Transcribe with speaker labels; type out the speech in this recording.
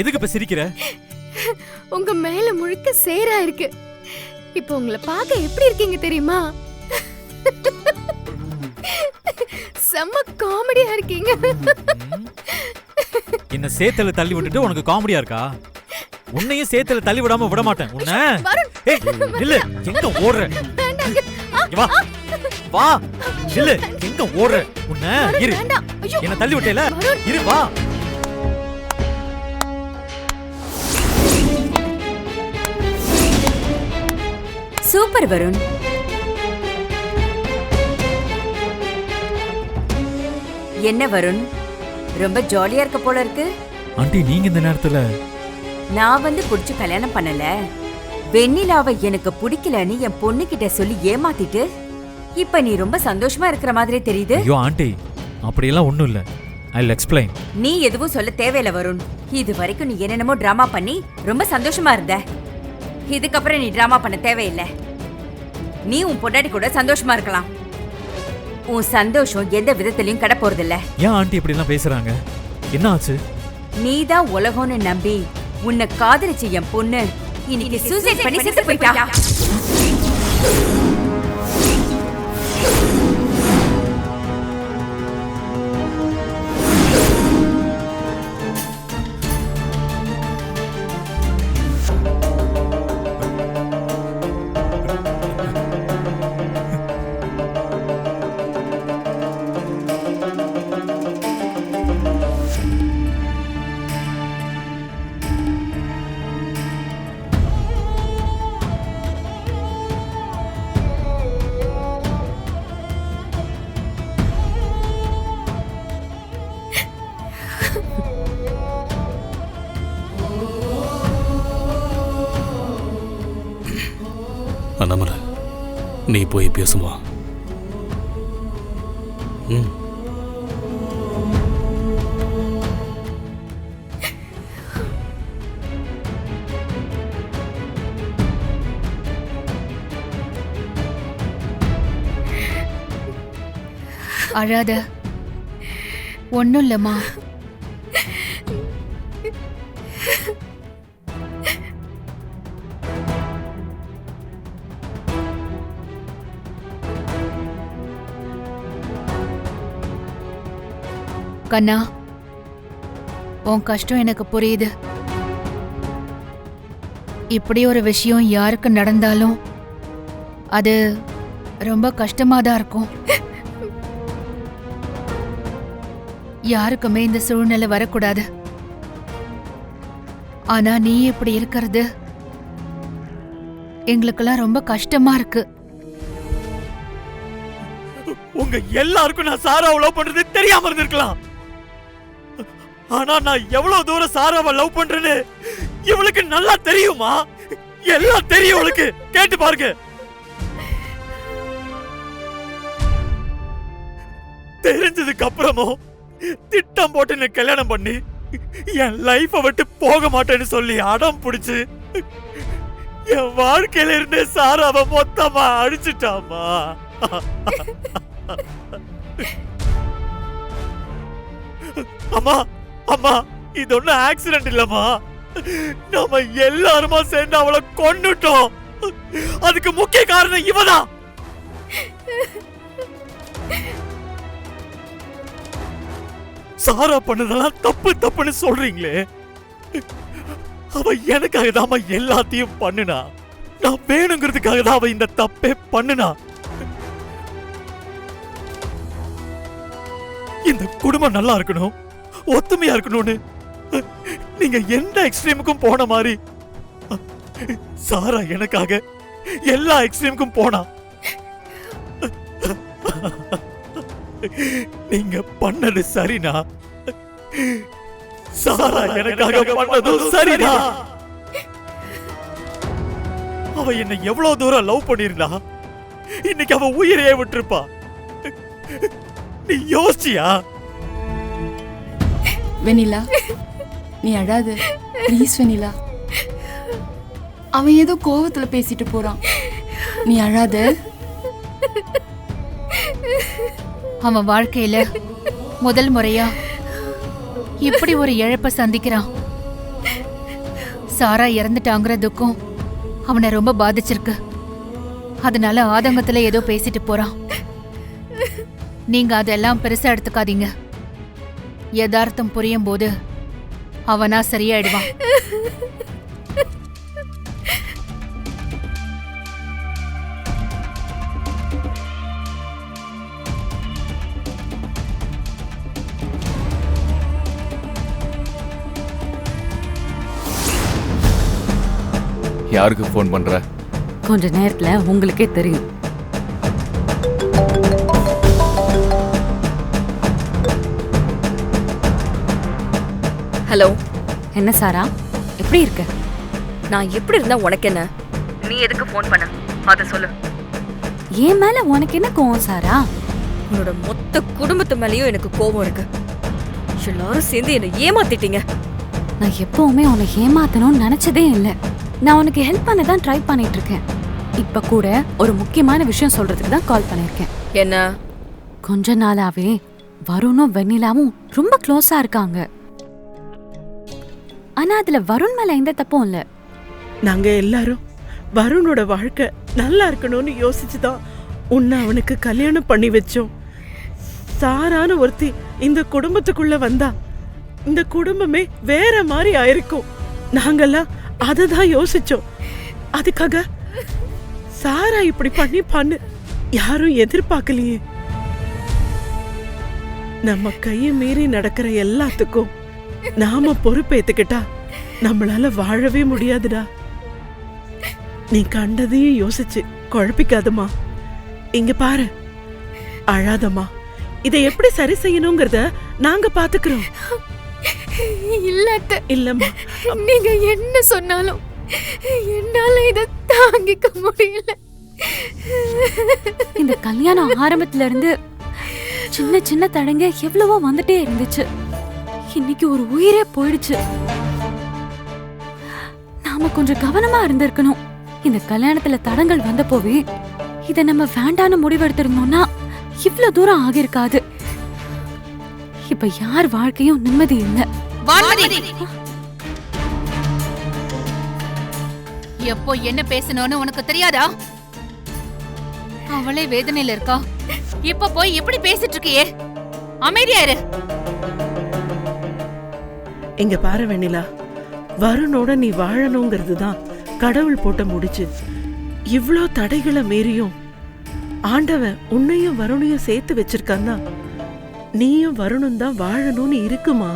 Speaker 1: எதுக்கு இப்ப சிரிக்கிற?
Speaker 2: உங்க மேல முழுக்க சேரா இருக்கு. இப்போ உங்களை பார்க்க எப்படி இருக்கீங்க தெரியுமா? செம்ம காமெடியா இருக்கீங்க.
Speaker 1: என்ன சேத்துல தள்ளி விட்டுட்டு உனக்கு காமெடியா இருக்கா? உன்னையும் சேத்துல தள்ளி விடாம விட மாட்டேன் உன்னை. இல்ல, எங்க ஓடுற? வா வா, இல்ல எங்க ஓடுற? உன்னை இரு. என்ன தள்ளி விட்டேல, இரு வா.
Speaker 3: சூப்பர் வருண். என்ன வருண், ரொம்ப ஜாலியா இருக்க போல இருக்கு.
Speaker 1: ஆண்டி, நீங்க இந்த நேரத்துல?
Speaker 3: நான் வந்து புடிச்சு கல்யாணம் பண்ணல, வெண்ணிலாவை எனக்கு பிடிக்கலன்னு என் பொண்ணு கிட்ட சொல்லி ஏமாத்திட்டு இப்ப நீ ரொம்ப சந்தோஷமா இருக்கிற மாதிரி தெரியுது.
Speaker 1: ஐயோ ஆண்டி, அப்படியெல்லாம் ஒண்ணும் இல்ல. I'll explain.
Speaker 3: நீ எதுவும் சொல்ல தேவையில்ல வருண். இது வரைக்கும் நீ என்னென்னமோ டிராமா பண்ணி ரொம்ப சந்தோஷமா இருந்த. இதுக்கப்புறம் நீ டிராமா பண்ண தேவையில்லை. நீ உன் பொண்டாட்டி கூட சந்தோஷமா இருக்கலாம். உன் சந்தோஷம் எந்த விதத்திலையும் கட போறதில்ல.
Speaker 1: ஏன் ஆண்டி இப்படி எல்லாம் பேசுறாங்க? என்ன ஆச்சு?
Speaker 3: நீதான் உலகம்னு நம்பி உன்னை காதலிச்ச என் பொண்ணு இன்னைக்கு சூசைட் பண்ணி செத்து போயிட்டா.
Speaker 4: அண்ணாமலை, நீ போய் பேசுமா?
Speaker 5: அழாத, ஒன்னும் இல்லம்மா. கண்ணா, உன் கஷ்டம் எனக்கு புரியுது. இப்படி ஒரு விஷயம் யாருக்கு நடந்தாலும் அது ரொம்ப கஷ்டமா தான் இருக்கும். யாருக்குமே இந்த சூழ்நிலை வரக்கூடாது. ஆனா நீ இப்படி இருக்கிறது எங்களுக்கெல்லாம் ரொம்ப கஷ்டமா இருக்கு.
Speaker 1: உங்க எல்லாருக்கும் நான் சாராவை லவ் பண்றது தெரியாம இருந்திருக்கலாம். ஆனா நான் எவ்வளவு தூரம் சாராவை லவ் பண்றேன்னு இவளுக்கு நல்லா தெரியுமா? எல்லாம் தெரியும் இவளுக்கு. கேட்டு பாருங்க. தெரிஞ்சதுக்கு அப்புறமும் திட்டம் போட்டு என்ன கல்யாணம் பண்ணி என் லைஃப விட்டு போக மாட்டேன்னு சொல்லி அடம் பிடிச்சு என் வாழ்க்கையில இருந்தே சாராவை மொத்தமா அடிச்சுட்டாமா. அம்மா அம்மா, இது ஒன்னும் ஆக்சிடென்ட் இல்லம்மா. நாம எல்லாருமா சேர்ந்து அவளை கொன்னுட்டோம். அதுக்கு முக்கிய காரணம் இவதான். சாரா பண்ணதெல்லாம் தப்பு தப்புன்னு சொல்றீங்களே. அவ எனக்காக தான் எல்லாத்தையும் பண்ணுனா. நான் வேணுங்கிறதுக்காக தான் அவ இந்த தப்பே பண்ணுனா. இந்த குடும்பம் நல்லா இருக்கணும், ஒத்துமையா இருக்கணும்னு நீங்க எந்த எக்ஸ்ட்ரீமுக்கும் போன மாதிரி சாரா எனக்காக எல்லா எக்ஸ்ட்ரீமுக்கும் போனா. நீங்க பண்ணது சரினா, சாரா எனக்காக பண்ணதும் சரினா. அவ என்ன எவ்வளவு தூரம் லவ் பண்ணிருந்தா இன்னைக்கு அவ உயிரையே விட்டுருப்பா. நீ யோசிச்சியா?
Speaker 6: வெண்ணிலா, நீ அழாத ப்ளீஸ். வெண்ணிலா, அவன் ஏதோ கோவத்துல பேசிட்டு போறான். நீ அழாத.
Speaker 5: அவன் வாழ்க்கையில முதல் முறையா இப்படி ஒரு இழப்ப சந்திக்கிறான். சாரா இறந்துட்டாங்கிற துக்கம் அவனை ரொம்ப பாதிச்சிருக்கு. அதனால ஆதங்கத்துல ஏதோ பேசிட்டு போறான். நீங்க அதெல்லாம் பெருசா எடுத்துக்காதீங்க. யதார்த்தம் புரியும் போது அவனா சரியாயிடுவான்.
Speaker 7: யாருக்கு ஃபோன் பண்ற?
Speaker 3: கொஞ்ச நேரத்துல உங்களுக்கே தெரியும்.
Speaker 8: ஹலோ,
Speaker 3: என்ன சாரா, எப்படி இருக்க?
Speaker 8: நான் எப்படி இருந்தா உனக்கு என்ன? நீ எதுக்கு ஃபோன் பண்ண அத சொல்லு.
Speaker 3: என் மேல உனக்கு என்ன கோவம் சாரா?
Speaker 8: உன்னோட மொத்த குடும்பத்து மேலயும் எனக்கு கோபம் இருக்கு. எல்லாரும் சேர்ந்து என்னை ஏமாத்திட்டீங்க.
Speaker 3: நான் எப்பவுமே உன்னை ஏமாத்தணும்னு நினைச்சதே இல்லை. நான் உனக்கு ஹெல்ப் பண்ண தான் ட்ரை பண்ணிட்டு இருக்கேன். இப்ப கூட ஒரு முக்கியமான விஷயம் சொல்றதுக்கு தான் கால் பண்ணிருக்கேன்.
Speaker 8: என்ன?
Speaker 3: கொஞ்ச நாளாவே வருணும் வெண்ணிலாவும் ரொம்ப க்ளோஸா இருக்காங்க. ஆனா அதுல வருண் மேல எந்த தப்பும் இல்ல.
Speaker 9: நாங்க எல்லாரும் வருணோட வாழ்க்கை நல்லா இருக்கணும்னு யோசிச்சுதான் உன்னை அவனுக்கு கல்யாணம் பண்ணி வச்சோம். சாரான ஒருத்தி இந்த குடும்பத்துக்குள்ள வந்தா இந்த குடும்பமே வேற மாதிரி ஆயிருக்கும். நாங்கெல்லாம் அததான் யோசிச்சோம். அதுக்காக சாரா இப்படி பண்ணி யாரும் எதிர்பார்க்கலையே. நம்ம கையை மீறி நடக்கிற எல்லாத்துக்கும் நாம பொறுப்பேத்துக்கிட்டா நம்மளால வாழவே முடியாதுடா. நீ கண்டதையும் யோசிச்சு குழப்பிக்காதம்மா. இங்க பாரு, அழாதம்மா. இதை எப்படி சரி செய்யணுங்கிறத நாங்க பாத்துக்கிறோம்.
Speaker 2: இல்லம்மா, நீங்க என்ன சொன்னாலும் என்னால இத தாங்கிக்க முடியல.
Speaker 3: இந்த கல்யாணம் ஆரம்பத்துல இருந்து சின்ன சின்ன தடங்க எவ்வளவோ வந்துட்டே இருந்துச்சு. இன்னைக்கு ஒரு உயிரே போயிடுச்சு. நாம கொஞ்சம் கவனமா இருந்திருக்கணும். இந்த கல்யாணத்துல தடங்கள் வந்த போவே இத நம்ம வேண்டான்னு முடிவெடுத்திருந்தோம்னா இவ்வளவு தூரம் ஆகிருக்காது. இப்ப யார் வாழ்க்கையும் நிம்மதி இல்லை.
Speaker 5: எப்போ என்ன பேசணும்னு உனக்கு தெரியாதா? அவளே வேதனையில இருக்கா. இப்ப போய் எப்படி பேசிட்டு இருக்கியே? அமைதியா இரு.
Speaker 9: இங்க பாரு வெண்ணிலா, வருணோட நீ வாழணுங்கிறது தான் கடவுள் போட்ட முடிச்சு. இவ்ளோ தடைகளை மீறியும் ஆண்டவன் உன்னையும் வருணையும் சேர்த்து வச்சிருக்கான்னா நீயும் வருணும் தான் வாழணும்னு இருக்குமா?